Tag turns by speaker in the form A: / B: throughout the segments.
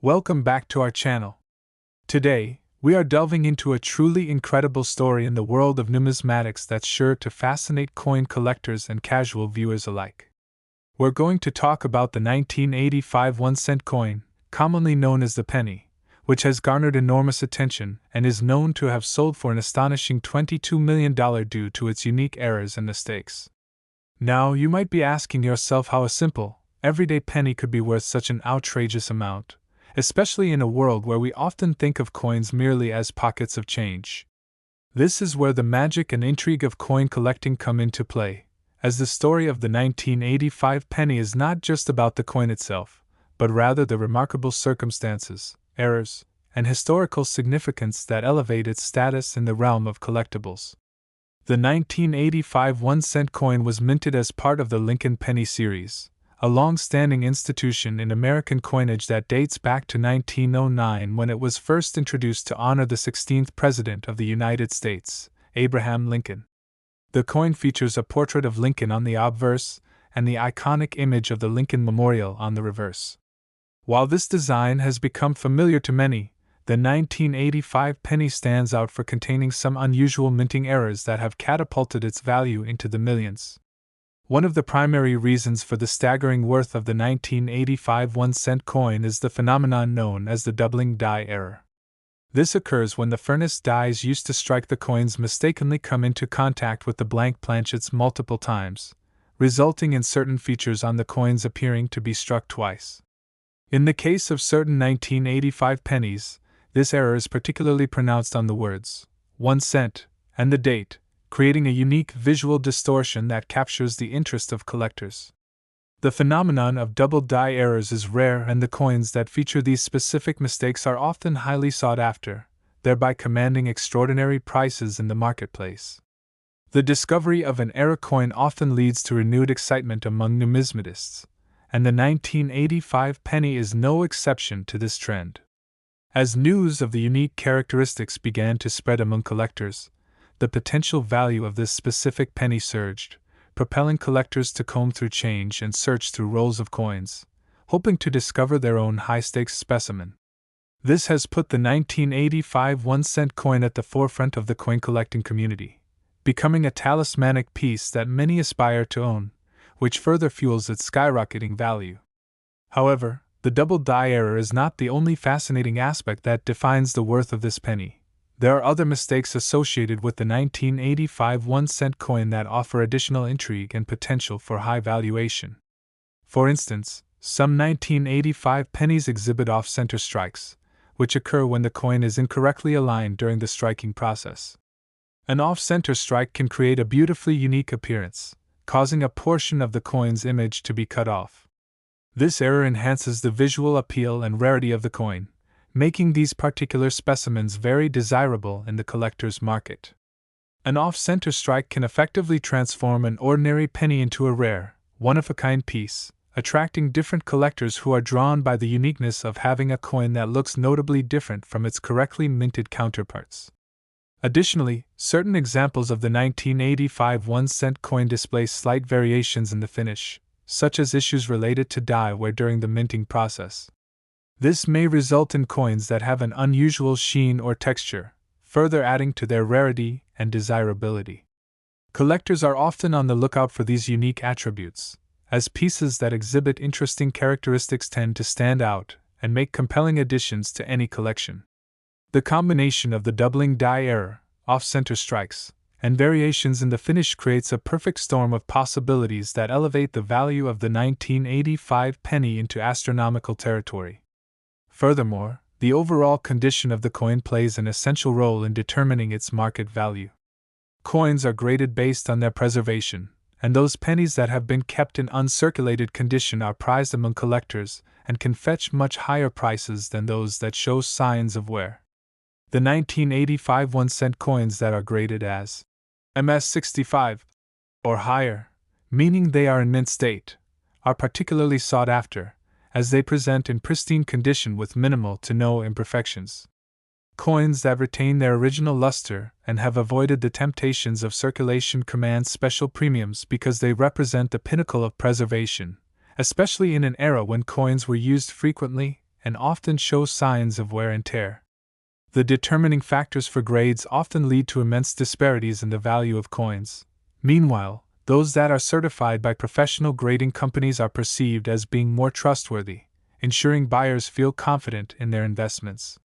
A: Welcome back to our channel. Today, we are delving into a truly incredible story in the world of numismatics that's sure to fascinate coin collectors and casual viewers alike. We're going to talk about the 1985 1-cent coin, commonly known as the penny, which has garnered enormous attention and is known to have sold for an astonishing $22 million due to its unique errors and mistakes. Now, you might be asking yourself how a simple, everyday penny could be worth such an outrageous amount, especially in a world where we often think of coins merely as pockets of change. This is where the magic and intrigue of coin collecting come into play, as the story of the 1985 penny is not just about the coin itself, but rather the remarkable circumstances, errors, and historical significance that elevate its status in the realm of collectibles. The 1985 1-cent coin was minted as part of the Lincoln Penny series, a long-standing institution in American coinage that dates back to 1909 when it was first introduced to honor the 16th President of the United States, Abraham Lincoln. The coin features a portrait of Lincoln on the obverse and the iconic image of the Lincoln Memorial on the reverse. While this design has become familiar to many, the 1985 penny stands out for containing some unusual minting errors that have catapulted its value into the millions. One of the primary reasons for the staggering worth of the 1985 1-cent coin is the phenomenon known as the doubling die error. This occurs when the furnace dies used to strike the coins mistakenly come into contact with the blank planchets multiple times, resulting in certain features on the coins appearing to be struck twice. In the case of certain 1985 pennies, this error is particularly pronounced on the words 1 cent and the date, creating a unique visual distortion that captures the interest of collectors. The phenomenon of double die errors is rare, and the coins that feature these specific mistakes are often highly sought after, thereby commanding extraordinary prices in the marketplace. The discovery of an error coin often leads to renewed excitement among numismatists, and the 1985 penny is no exception to this trend. As news of the unique characteristics began to spread among collectors, the potential value of this specific penny surged, propelling collectors to comb through change and search through rolls of coins, hoping to discover their own high-stakes specimen. This has put the 1985 1-cent coin at the forefront of the coin collecting community, becoming a talismanic piece that many aspire to own, which further fuels its skyrocketing value. However, the double die error is not the only fascinating aspect that defines the worth of this penny. There are other mistakes associated with the 1985 1-cent coin that offer additional intrigue and potential for high valuation. For instance, some 1985 pennies exhibit off-center strikes, which occur when the coin is incorrectly aligned during the striking process. An off-center strike can create a beautifully unique appearance, causing a portion of the coin's image to be cut off. This error enhances the visual appeal and rarity of the coin, making these particular specimens very desirable in the collector's market. An off-center strike can effectively transform an ordinary penny into a rare, one-of-a-kind piece, attracting different collectors who are drawn by the uniqueness of having a coin that looks notably different from its correctly minted counterparts. Additionally, certain examples of the 1985 1-cent coin display slight variations in the finish, such as issues related to die wear during the minting process. This may result in coins that have an unusual sheen or texture, further adding to their rarity and desirability. Collectors are often on the lookout for these unique attributes, as pieces that exhibit interesting characteristics tend to stand out and make compelling additions to any collection. The combination of the doubling die error, off-center strikes, and variations in the finish creates a perfect storm of possibilities that elevate the value of the 1985 penny into astronomical territory. Furthermore, the overall condition of the coin plays an essential role in determining its market value. Coins are graded based on their preservation, and those pennies that have been kept in uncirculated condition are prized among collectors and can fetch much higher prices than those that show signs of wear. The 1985 1-cent coins that are graded as MS65 or higher, meaning they are in mint state, are particularly sought after, as they present in pristine condition with minimal to no imperfections. Coins that retain their original luster and have avoided the temptations of circulation command special premiums because they represent the pinnacle of preservation, especially in an era when coins were used frequently and often show signs of wear and tear. The determining factors for grades often lead to immense disparities in the value of coins. Meanwhile, those that are certified by professional grading companies are perceived as being more trustworthy, ensuring buyers feel confident in their investments.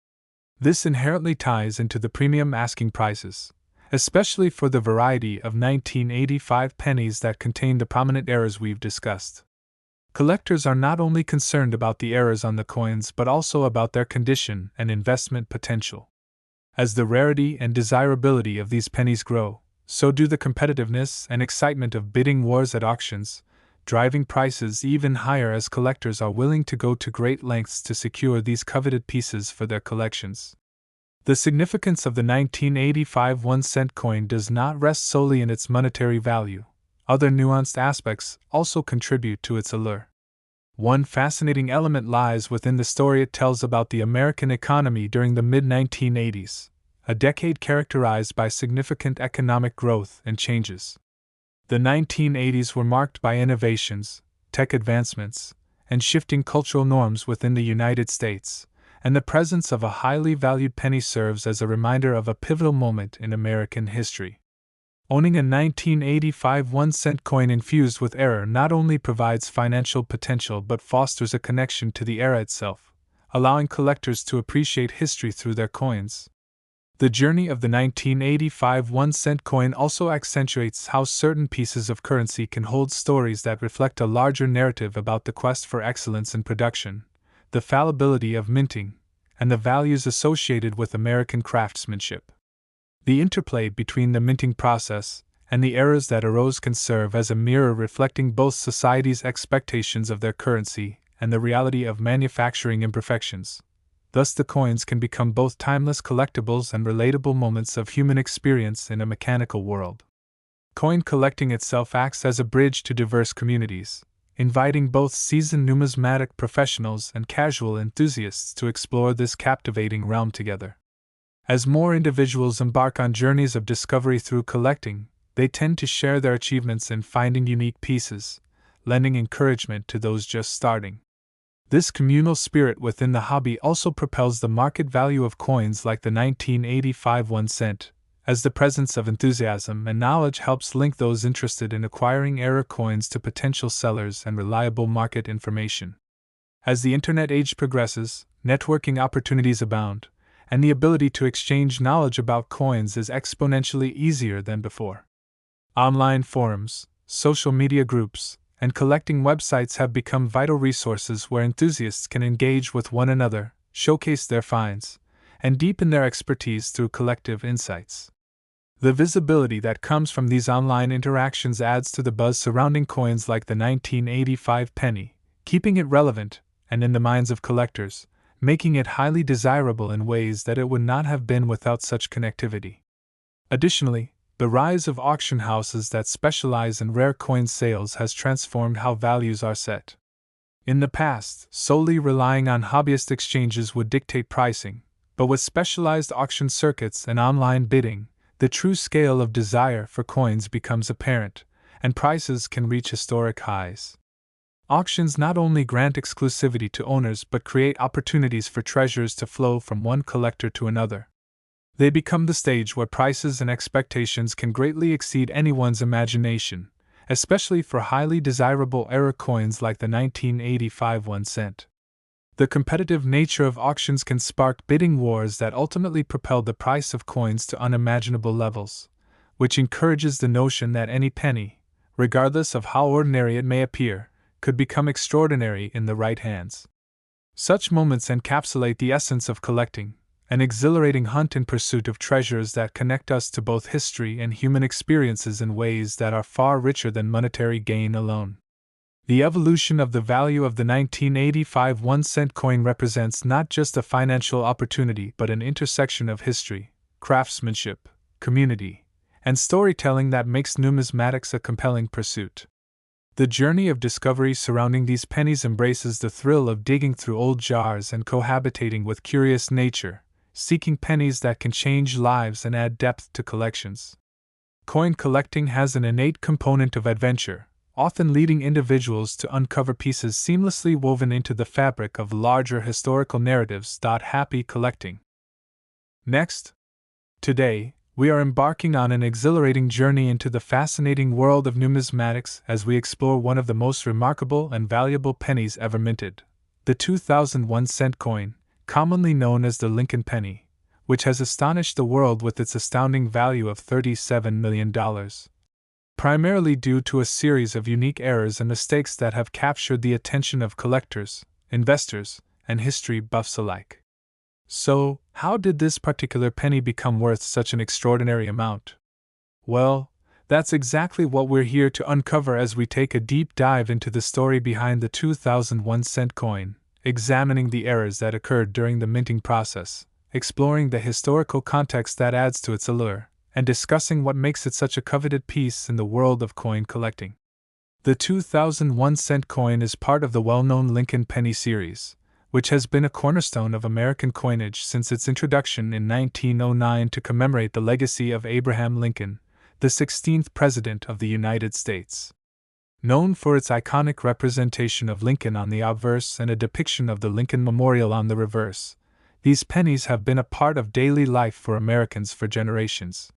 A: This inherently ties into the premium asking prices, especially for the variety of 1985 pennies that contain the prominent errors we've discussed. Collectors are not only concerned about the errors on the coins but also about their condition and investment potential. As the rarity and desirability of these pennies grow, so do the competitiveness and excitement of bidding wars at auctions, driving prices even higher as collectors are willing to go to great lengths to secure these coveted pieces for their collections. The significance of the 1985 1-cent coin does not rest solely in its monetary value. Other nuanced aspects also contribute to its allure. One fascinating element lies within the story it tells about the American economy during the mid-1980s, a decade characterized by significant economic growth and changes. The 1980s were marked by innovations, tech advancements, and shifting cultural norms within the United States, and the presence of a highly valued penny serves as a reminder of a pivotal moment in American history. Owning a 1985 1-cent coin infused with error not only provides financial potential but fosters a connection to the era itself, allowing collectors to appreciate history through their coins. The journey of the 1985 1-cent coin also accentuates how certain pieces of currency can hold stories that reflect a larger narrative about the quest for excellence in production, the fallibility of minting, and the values associated with American craftsmanship. The interplay between the minting process and the errors that arose can serve as a mirror reflecting both society's expectations of their currency and the reality of manufacturing imperfections. Thus, the coins can become both timeless collectibles and relatable moments of human experience in a mechanical world. Coin collecting itself acts as a bridge to diverse communities, inviting both seasoned numismatic professionals and casual enthusiasts to explore this captivating realm together. As more individuals embark on journeys of discovery through collecting, they tend to share their achievements in finding unique pieces, lending encouragement to those just starting. This communal spirit within the hobby also propels the market value of coins like the 1985 1-cent, as the presence of enthusiasm and knowledge helps link those interested in acquiring error coins to potential sellers and reliable market information. As the internet age progresses, networking opportunities abound, and the ability to exchange knowledge about coins is exponentially easier than before. Online forums, social media groups, and collecting websites have become vital resources where enthusiasts can engage with one another, showcase their finds, and deepen their expertise through collective insights. The visibility that comes from these online interactions adds to the buzz surrounding coins like the 1985 penny, keeping it relevant and in the minds of collectors, making it highly desirable in ways that it would not have been without such connectivity. Additionally, the rise of auction houses that specialize in rare coin sales has transformed how values are set. In the past, solely relying on hobbyist exchanges would dictate pricing, but with specialized auction circuits and online bidding, the true scale of desire for coins becomes apparent, and prices can reach historic highs. Auctions not only grant exclusivity to owners but create opportunities for treasures to flow from one collector to another. They become the stage where prices and expectations can greatly exceed anyone's imagination, especially for highly desirable error coins like the 1985 1-cent. The competitive nature of auctions can spark bidding wars that ultimately propel the price of coins to unimaginable levels, which encourages the notion that any penny, regardless of how ordinary it may appear, could become extraordinary in the right hands. Such moments encapsulate the essence of collecting, an exhilarating hunt in pursuit of treasures that connect us to both history and human experiences in ways that are far richer than monetary gain alone. The evolution of the value of the 1985 1-cent coin represents not just a financial opportunity but an intersection of history, craftsmanship, community, and storytelling that makes numismatics a compelling pursuit. The journey of discovery surrounding these pennies embraces the thrill of digging through old jars and cohabitating with curious nature, seeking pennies that can change lives and add depth to collections. Coin collecting has an innate component of adventure, often leading individuals to uncover pieces seamlessly woven into the fabric of larger historical narratives. Happy collecting. Next, today, we are embarking on an exhilarating journey into the fascinating world of numismatics as we explore one of the most remarkable and valuable pennies ever minted, the 2001 cent coin, commonly known as the Lincoln penny, which has astonished the world with its astounding value of $37 million. Primarily due to a series of unique errors and mistakes that have captured the attention of collectors, investors, and history buffs alike. So, how did this particular penny become worth such an extraordinary amount? Well, that's exactly what we're here to uncover as we take a deep dive into the story behind the 2001 cent coin, examining the errors that occurred during the minting process, exploring the historical context that adds to its allure, and discussing what makes it such a coveted piece in the world of coin collecting. The 2001 cent coin is part of the well-known Lincoln penny series, which has been a cornerstone of American coinage since its introduction in 1909 to commemorate the legacy of Abraham Lincoln, the 16th President of the United States. Known for its iconic representation of Lincoln on the obverse and a depiction of the Lincoln Memorial on the reverse, these pennies have been a part of daily life for Americans for generations.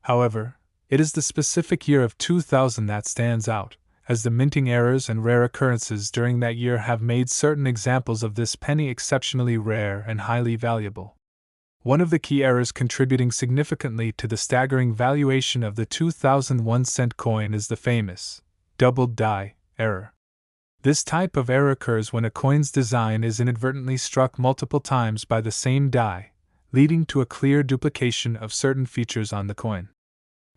A: However, it is the specific year of 2000 that stands out, as the minting errors and rare occurrences during that year have made certain examples of this penny exceptionally rare and highly valuable. One of the key errors contributing significantly to the staggering valuation of the 2001 cent coin is the famous doubled die error. This type of error occurs when a coin's design is inadvertently struck multiple times by the same die, leading to a clear duplication of certain features on the coin.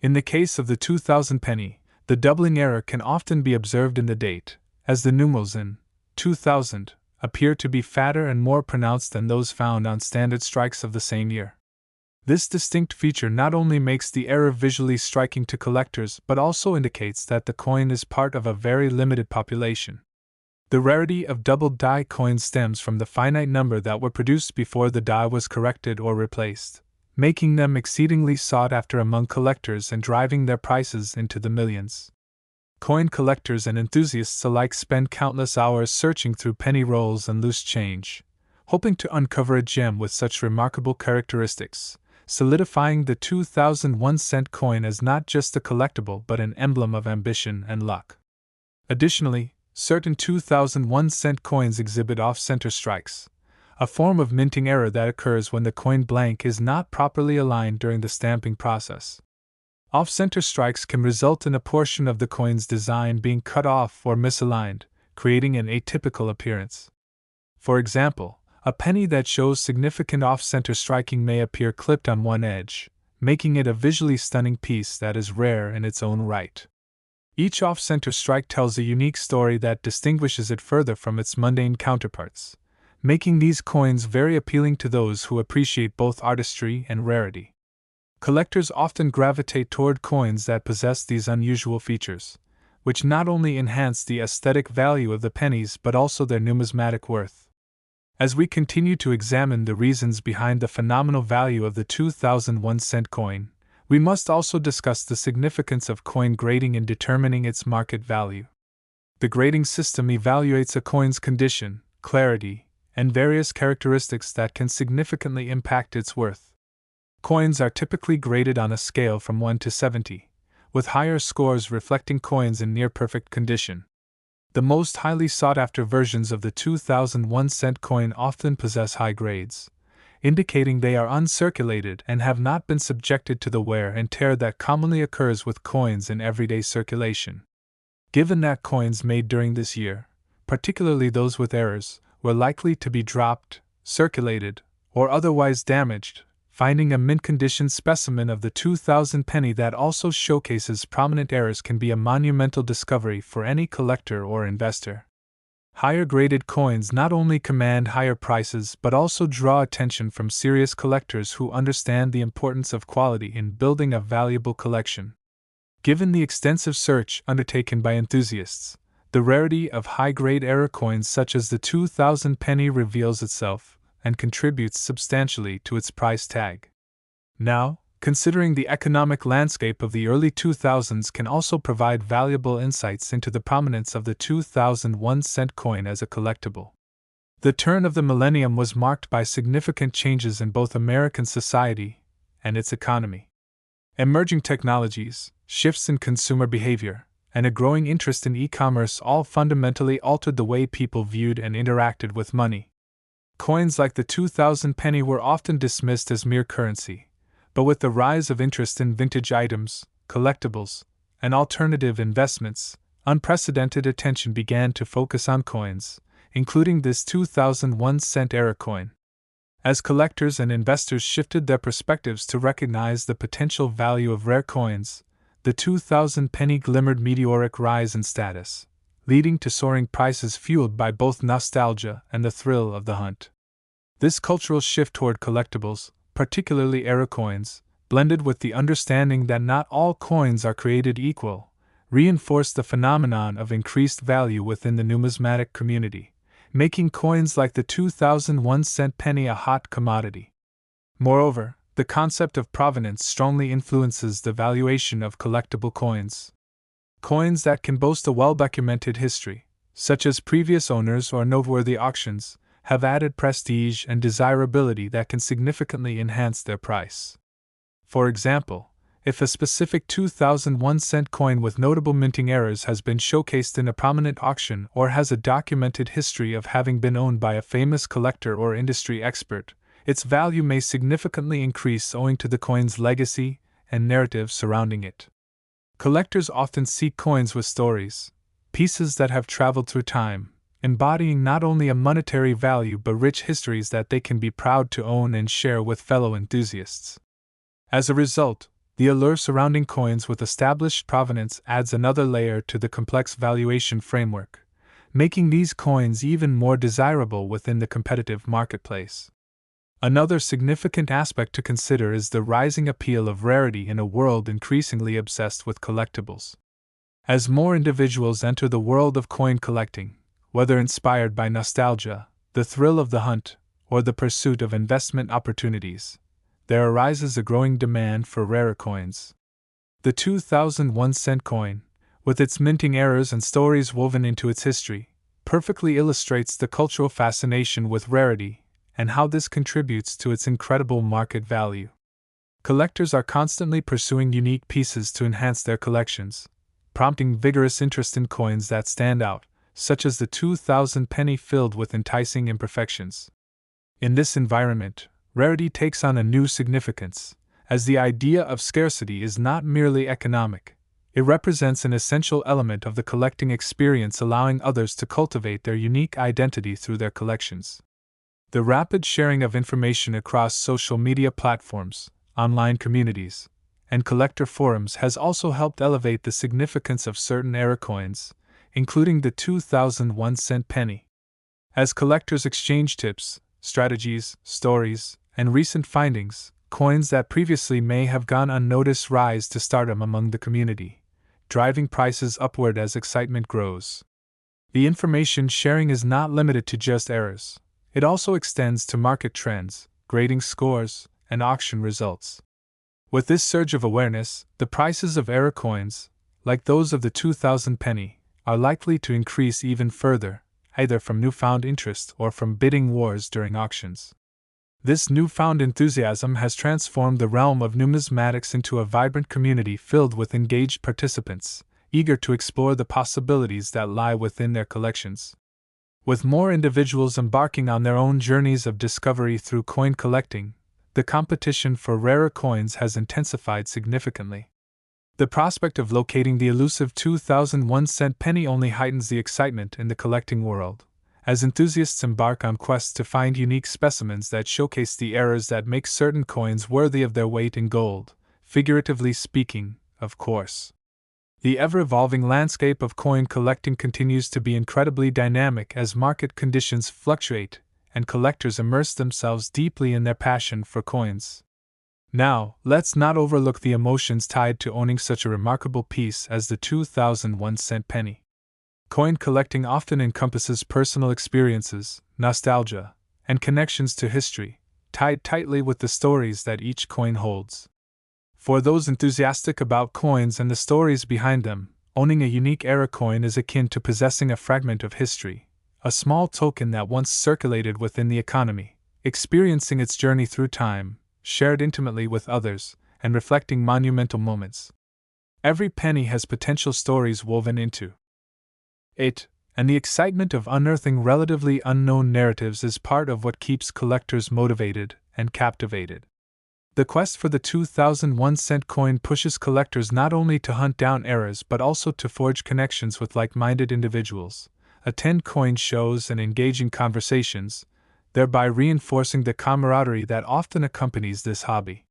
A: In the case of the 2000 penny, the doubling error can often be observed in the date, as the numerals in 2000 appear to be fatter and more pronounced than those found on standard strikes of the same year. This distinct feature not only makes the error visually striking to collectors but also indicates that the coin is part of a very limited population. The rarity of doubled die coins stems from the finite number that were produced before the die was corrected or replaced, making them exceedingly sought after among collectors and driving their prices into the millions. Coin collectors and enthusiasts alike spend countless hours searching through penny rolls and loose change, hoping to uncover a gem with such remarkable characteristics, solidifying the 2001 cent coin as not just a collectible but an emblem of ambition and luck. Additionally, certain 2001 cent coins exhibit off-center strikes, a form of minting error that occurs when the coin blank is not properly aligned during the stamping process. Off-center strikes can result in a portion of the coin's design being cut off or misaligned, creating an atypical appearance. For example, a penny that shows significant off-center striking may appear clipped on one edge, making it a visually stunning piece that is rare in its own right. Each off-center strike tells a unique story that distinguishes it further from its mundane counterparts, making these coins very appealing to those who appreciate both artistry and rarity. Collectors often gravitate toward coins that possess these unusual features, which not only enhance the aesthetic value of the pennies but also their numismatic worth. As we continue to examine the reasons behind the phenomenal value of the 2001 cent coin, we must also discuss the significance of coin grading in determining its market value. The grading system evaluates a coin's condition, clarity, and various characteristics that can significantly impact its worth. Coins are typically graded on a scale from 1 to 70, with higher scores reflecting coins in near-perfect condition. The most highly sought-after versions of the 2001 cent coin often possess high grades, indicating they are uncirculated and have not been subjected to the wear and tear that commonly occurs with coins in everyday circulation. Given that coins made during this year, particularly those with errors, were likely to be dropped, circulated, or otherwise damaged, finding a mint-condition specimen of the 2000 penny that also showcases prominent errors can be a monumental discovery for any collector or investor. Higher-graded coins not only command higher prices but also draw attention from serious collectors who understand the importance of quality in building a valuable collection. Given the extensive search undertaken by enthusiasts, the rarity of high-grade error coins such as the 2000 penny reveals itself and contributes substantially to its price tag. Now, Considering the economic landscape of the early 2000s can also provide valuable insights into the prominence of the 2001 cent coin as a collectible. The turn of the millennium was marked by significant changes in both American society and its economy. Emerging technologies, shifts in consumer behavior, and a growing interest in e-commerce all fundamentally altered the way people viewed and interacted with money. Coins like the 2000 penny were often dismissed as mere currency, but with the rise of interest in vintage items, collectibles, and alternative investments, unprecedented attention began to focus on coins, including this 2001 cent era coin. As collectors and investors shifted their perspectives to recognize the potential value of rare coins, the 2000 penny glimmered meteoric rise in status, leading to soaring prices fueled by both nostalgia and the thrill of the hunt. This cultural shift toward collectibles, particularly era coins, blended with the understanding that not all coins are created equal, reinforced the phenomenon of increased value within the numismatic community, making coins like the 2001 cent penny a hot commodity. Moreover, the concept of provenance strongly influences the valuation of collectible coins. Coins that can boast a well-documented history, such as previous owners or noteworthy auctions, have added prestige and desirability that can significantly enhance their price. For example, if a specific 2001 cent coin with notable minting errors has been showcased in a prominent auction or has a documented history of having been owned by a famous collector or industry expert, its value may significantly increase owing to the coin's legacy and narrative surrounding it. Collectors often seek coins with stories, pieces that have traveled through time, embodying not only a monetary value but rich histories that they can be proud to own and share with fellow enthusiasts. As a result, the allure surrounding coins with established provenance adds another layer to the complex valuation framework, making these coins even more desirable within the competitive marketplace. Another significant aspect to consider is the rising appeal of rarity in a world increasingly obsessed with collectibles. As more individuals enter the world of coin collecting, whether inspired by nostalgia, the thrill of the hunt, or the pursuit of investment opportunities, there arises a growing demand for rarer coins. The 2001 cent coin, with its minting errors and stories woven into its history, perfectly illustrates the cultural fascination with rarity and how this contributes to its incredible market value. Collectors are constantly pursuing unique pieces to enhance their collections, prompting vigorous interest in coins that stand out, such as the 2000 penny filled with enticing imperfections. In this environment, rarity takes on a new significance, as the idea of scarcity is not merely economic. It represents an essential element of the collecting experience, allowing others to cultivate their unique identity through their collections. The rapid sharing of information across social media platforms, online communities, and collector forums has also helped elevate the significance of certain era coins, including the 2001 cent penny. As collectors exchange tips, strategies, stories, and recent findings, coins that previously may have gone unnoticed rise to stardom among the community, driving prices upward as excitement grows. The information sharing is not limited to just errors. It also extends to market trends, grading scores, and auction results. With this surge of awareness, the prices of era coins, like those of the 2000 penny, are likely to increase even further, either from newfound interest or from bidding wars during auctions. This newfound enthusiasm has transformed the realm of numismatics into a vibrant community filled with engaged participants, eager to explore the possibilities that lie within their collections. With more individuals embarking on their own journeys of discovery through coin collecting, the competition for rarer coins has intensified significantly. The prospect of locating the elusive 2001 cent penny only heightens the excitement in the collecting world, as enthusiasts embark on quests to find unique specimens that showcase the errors that make certain coins worthy of their weight in gold, figuratively speaking, of course. The ever-evolving landscape of coin collecting continues to be incredibly dynamic as market conditions fluctuate and collectors immerse themselves deeply in their passion for coins. Now, let's not overlook the emotions tied to owning such a remarkable piece as the 2001 cent penny. Coin collecting often encompasses personal experiences, nostalgia, and connections to history, tied tightly with the stories that each coin holds. For those enthusiastic about coins and the stories behind them, owning a unique era coin is akin to possessing a fragment of history, a small token that once circulated within the economy, experiencing its journey through time, shared intimately with others, and reflecting monumental moments. Every penny has potential stories woven into it, and the excitement of unearthing relatively unknown narratives is part of what keeps collectors motivated and captivated. The quest for the 2001-cent coin pushes collectors not only to hunt down eras but also to forge connections with like-minded individuals, attend coin shows and engage in conversations, thereby reinforcing the camaraderie that often accompanies this hobby.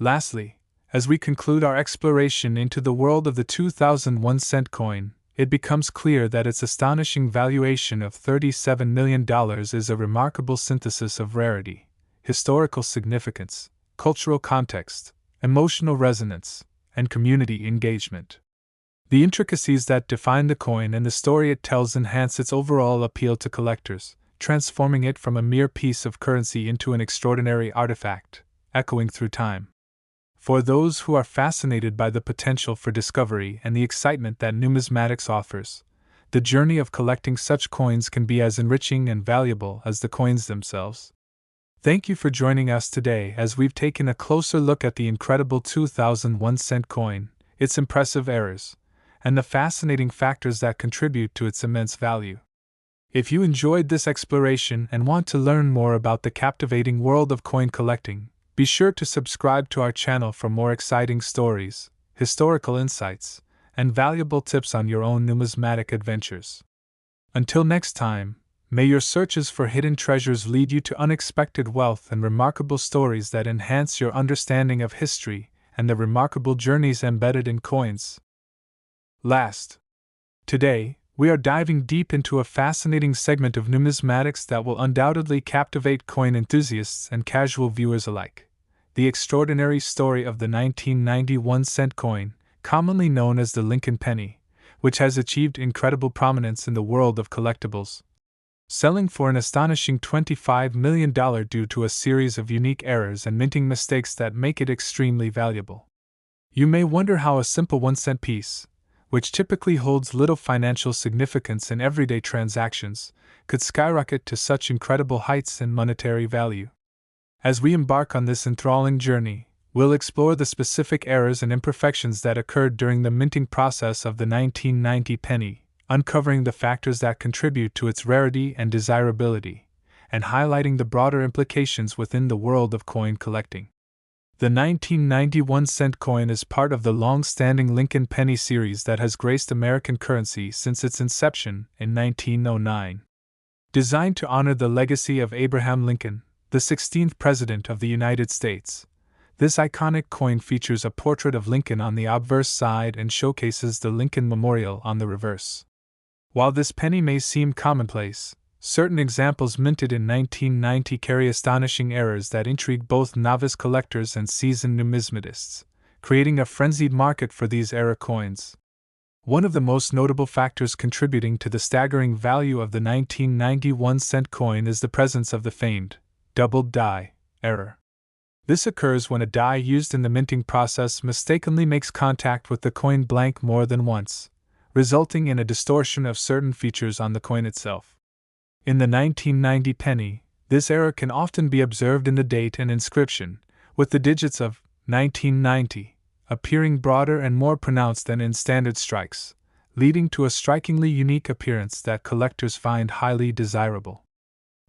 A: Lastly, as we conclude our exploration into the world of the 2001-cent coin, it becomes clear that its astonishing valuation of $37 million is a remarkable synthesis of rarity, historical significance, cultural context, emotional resonance, and community engagement. The intricacies that define the coin and the story it tells enhance its overall appeal to collectors, transforming it from a mere piece of currency into an extraordinary artifact, echoing through time. For those who are fascinated by the potential for discovery and the excitement that numismatics offers, the journey of collecting such coins can be as enriching and valuable as the coins themselves. Thank you for joining us today as we've taken a closer look at the incredible 2001-cent coin, its impressive errors, and the fascinating factors that contribute to its immense value. If you enjoyed this exploration and want to learn more about the captivating world of coin collecting, be sure to subscribe to our channel for more exciting stories, historical insights, and valuable tips on your own numismatic adventures. Until next time, may your searches for hidden treasures lead you to unexpected wealth and remarkable stories that enhance your understanding of history and the remarkable journeys embedded in coins. Today, we are diving deep into a fascinating segment of numismatics that will undoubtedly captivate coin enthusiasts and casual viewers alike: the extraordinary story of the 1991-cent coin, commonly known as the Lincoln penny, which has achieved incredible prominence in the world of collectibles, selling for an astonishing $25 million due to a series of unique errors and minting mistakes that make it extremely valuable. You may wonder how a simple 1-cent piece, which typically holds little financial significance in everyday transactions, could skyrocket to such incredible heights in monetary value. As we embark on this enthralling journey, we'll explore the specific errors and imperfections that occurred during the minting process of the 1990 penny, uncovering the factors that contribute to its rarity and desirability, and highlighting the broader implications within the world of coin collecting. The 1991-cent coin is part of the long-standing Lincoln penny series that has graced American currency since its inception in 1909. Designed to honor the legacy of Abraham Lincoln, the 16th President of the United States, this iconic coin features a portrait of Lincoln on the obverse side and showcases the Lincoln Memorial on the reverse. While this penny may seem commonplace, certain examples minted in 1990 carry astonishing errors that intrigue both novice collectors and seasoned numismatists, creating a frenzied market for these era coins. One of the most notable factors contributing to the staggering value of the 1991-cent coin is the presence of the famed doubled die error. This occurs when a die used in the minting process mistakenly makes contact with the coin blank more than once, resulting in a distortion of certain features on the coin itself. In the 1990 penny, this error can often be observed in the date and inscription, with the digits of 1990 appearing broader and more pronounced than in standard strikes, leading to a strikingly unique appearance that collectors find highly desirable.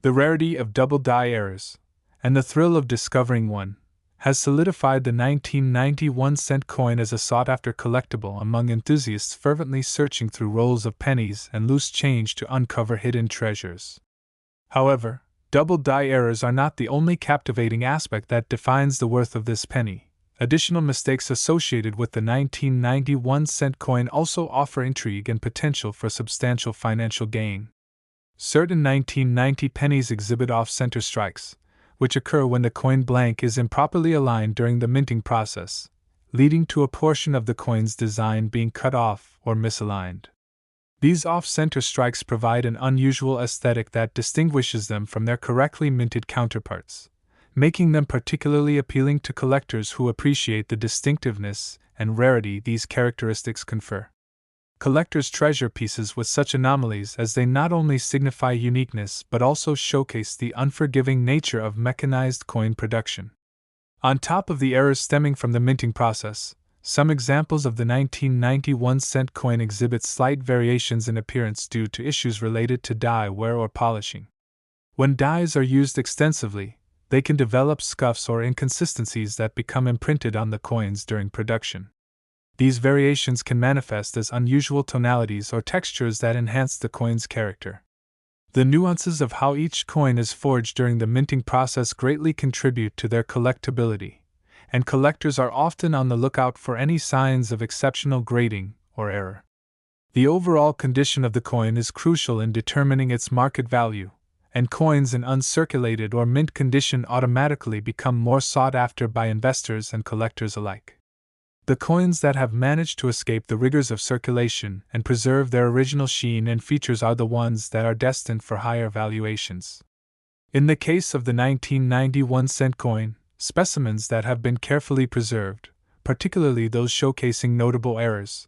A: The rarity of double die errors, and the thrill of discovering one, has solidified the 1991-cent coin as a sought-after collectible among enthusiasts fervently searching through rolls of pennies and loose change to uncover hidden treasures. However, double die errors are not the only captivating aspect that defines the worth of this penny. Additional mistakes associated with the 1991-cent coin also offer intrigue and potential for substantial financial gain. Certain 1990 pennies exhibit off-center strikes, which occur when the coin blank is improperly aligned during the minting process, leading to a portion of the coin's design being cut off or misaligned. These off-center strikes provide an unusual aesthetic that distinguishes them from their correctly minted counterparts, making them particularly appealing to collectors who appreciate the distinctiveness and rarity these characteristics confer. Collectors treasure pieces with such anomalies as they not only signify uniqueness but also showcase the unforgiving nature of mechanized coin production. On top of the errors stemming from the minting process, some examples of the 1991-cent coin exhibit slight variations in appearance due to issues related to dye wear or polishing. When dyes are used extensively, they can develop scuffs or inconsistencies that become imprinted on the coins during production. These variations can manifest as unusual tonalities or textures that enhance the coin's character. The nuances of how each coin is forged during the minting process greatly contribute to their collectability, and collectors are often on the lookout for any signs of exceptional grading or error. The overall condition of the coin is crucial in determining its market value, and coins in uncirculated or mint condition automatically become more sought after by investors and collectors alike. The coins that have managed to escape the rigors of circulation and preserve their original sheen and features are the ones that are destined for higher valuations. In the case of the 1991-cent coin, specimens that have been carefully preserved, particularly those showcasing notable errors,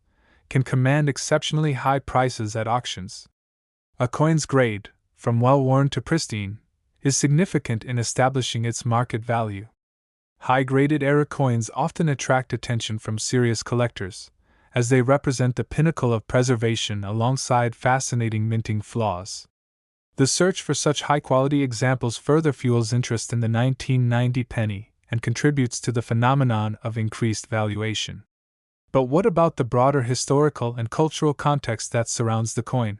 A: can command exceptionally high prices at auctions. A coin's grade, from well-worn to pristine, is significant in establishing its market value. High-graded error coins often attract attention from serious collectors, as they represent the pinnacle of preservation alongside fascinating minting flaws. The search for such high-quality examples further fuels interest in the 1990 penny and contributes to the phenomenon of increased valuation. But what about the broader historical and cultural context that surrounds the coin?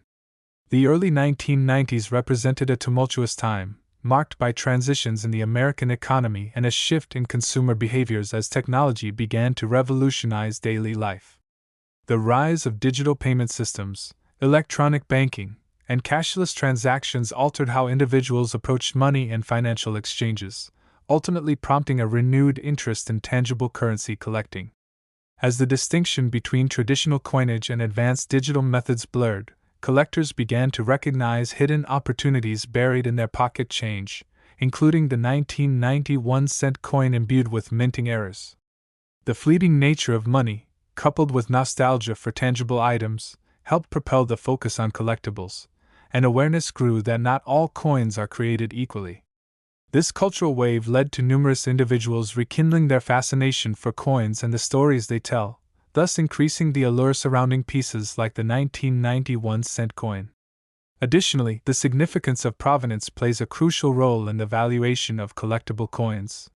A: The early 1990s represented a tumultuous time, marked by transitions in the American economy and a shift in consumer behaviors as technology began to revolutionize daily life. The rise of digital payment systems, electronic banking, and cashless transactions altered how individuals approached money and financial exchanges, ultimately prompting a renewed interest in tangible currency collecting. As the distinction between traditional coinage and advanced digital methods blurred, collectors began to recognize hidden opportunities buried in their pocket change, including the 1991-cent coin imbued with minting errors. The fleeting nature of money, coupled with nostalgia for tangible items, helped propel the focus on collectibles, and awareness grew that not all coins are created equally. This cultural wave led to numerous individuals rekindling their fascination for coins and the stories they tell, thus increasing the allure surrounding pieces like the 1991-cent coin. Additionally, the significance of provenance plays a crucial role in the valuation of collectible coins.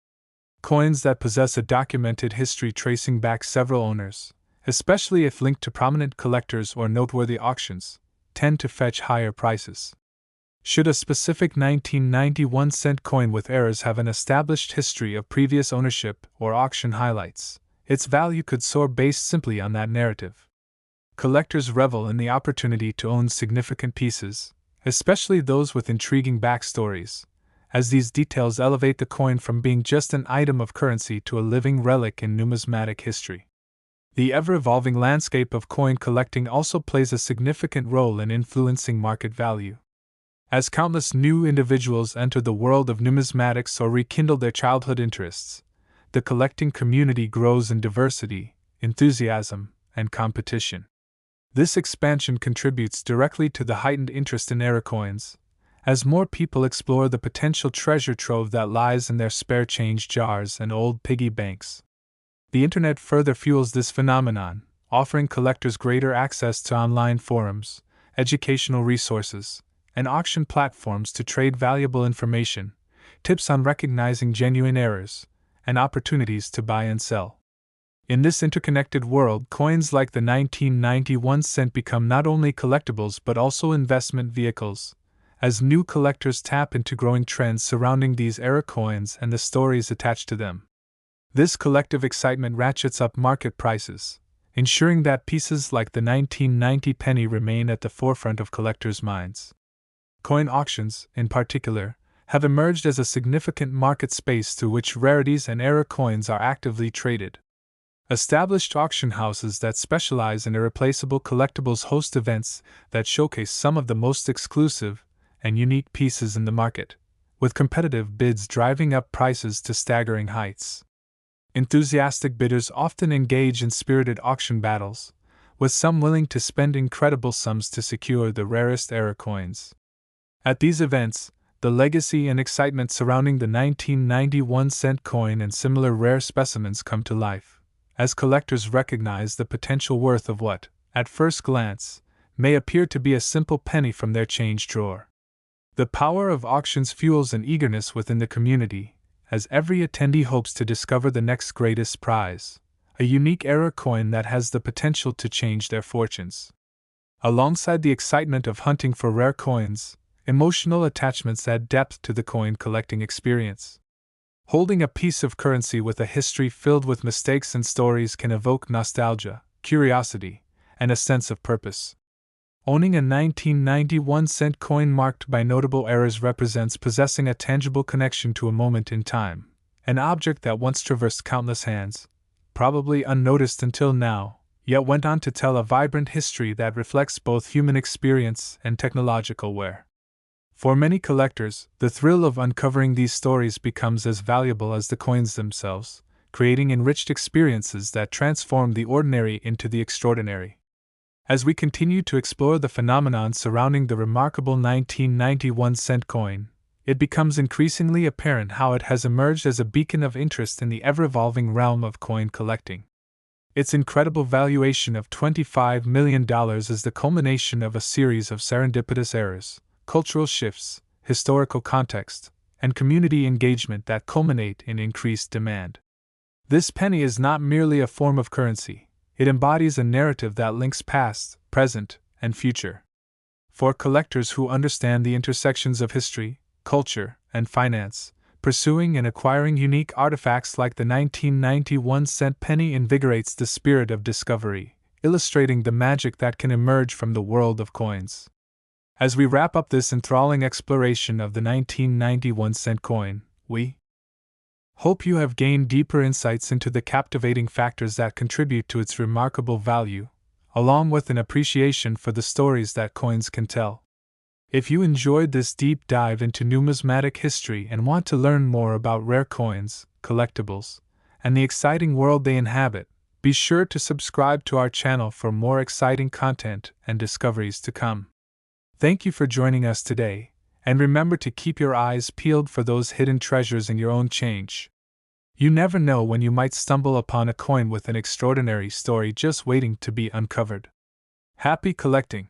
A: Coins that possess a documented history tracing back several owners, especially if linked to prominent collectors or noteworthy auctions, tend to fetch higher prices. Should a specific 1991-cent coin with errors have an established history of previous ownership or auction highlights, its value could soar based simply on that narrative. Collectors revel in the opportunity to own significant pieces, especially those with intriguing backstories, as these details elevate the coin from being just an item of currency to a living relic in numismatic history. The ever-evolving landscape of coin collecting also plays a significant role in influencing market value. As countless new individuals enter the world of numismatics or rekindle their childhood interests, the collecting community grows in diversity, enthusiasm, and competition. This expansion contributes directly to the heightened interest in error coins, as more people explore the potential treasure trove that lies in their spare change jars and old piggy banks. The internet further fuels this phenomenon, offering collectors greater access to online forums, educational resources, and auction platforms to trade valuable information, tips on recognizing genuine errors, and opportunities to buy and sell. In this interconnected world, coins like the 1991-cent become not only collectibles but also investment vehicles, as new collectors tap into growing trends surrounding these error coins and the stories attached to them. This collective excitement ratchets up market prices, ensuring that pieces like the 1990 penny remain at the forefront of collectors' minds. Coin auctions, in particular, have emerged as a significant market space through which rarities and error coins are actively traded. Established auction houses that specialize in irreplaceable collectibles host events that showcase some of the most exclusive and unique pieces in the market, with competitive bids driving up prices to staggering heights. Enthusiastic bidders often engage in spirited auction battles, with some willing to spend incredible sums to secure the rarest error coins. At these events, the legacy and excitement surrounding the 1991-cent coin and similar rare specimens come to life, as collectors recognize the potential worth of what, at first glance, may appear to be a simple penny from their change drawer. The power of auctions fuels an eagerness within the community, as every attendee hopes to discover the next greatest prize, a unique error coin that has the potential to change their fortunes. Alongside the excitement of hunting for rare coins, emotional attachments add depth to the coin collecting experience. Holding a piece of currency with a history filled with mistakes and stories can evoke nostalgia, curiosity, and a sense of purpose. Owning a 1991-cent coin marked by notable errors represents possessing a tangible connection to a moment in time, an object that once traversed countless hands, probably unnoticed until now, yet went on to tell a vibrant history that reflects both human experience and technological wear. For many collectors, the thrill of uncovering these stories becomes as valuable as the coins themselves, creating enriched experiences that transform the ordinary into the extraordinary. As we continue to explore the phenomenon surrounding the remarkable 1991-cent coin, it becomes increasingly apparent how it has emerged as a beacon of interest in the ever-evolving realm of coin collecting. Its incredible valuation of $25 million is the culmination of a series of serendipitous errors, cultural shifts, historical context, and community engagement that culminate in increased demand. This penny is not merely a form of currency. It embodies a narrative that links past, present, and future. For collectors who understand the intersections of history, culture, and finance, pursuing and acquiring unique artifacts like the 1991-cent penny invigorates the spirit of discovery, illustrating the magic that can emerge from the world of coins. As we wrap up this enthralling exploration of the 1991-cent coin, we hope you have gained deeper insights into the captivating factors that contribute to its remarkable value, along with an appreciation for the stories that coins can tell. If you enjoyed this deep dive into numismatic history and want to learn more about rare coins, collectibles, and the exciting world they inhabit, be sure to subscribe to our channel for more exciting content and discoveries to come. Thank you for joining us today, and remember to keep your eyes peeled for those hidden treasures in your own change. You never know when you might stumble upon a coin with an extraordinary story just waiting to be uncovered. Happy collecting!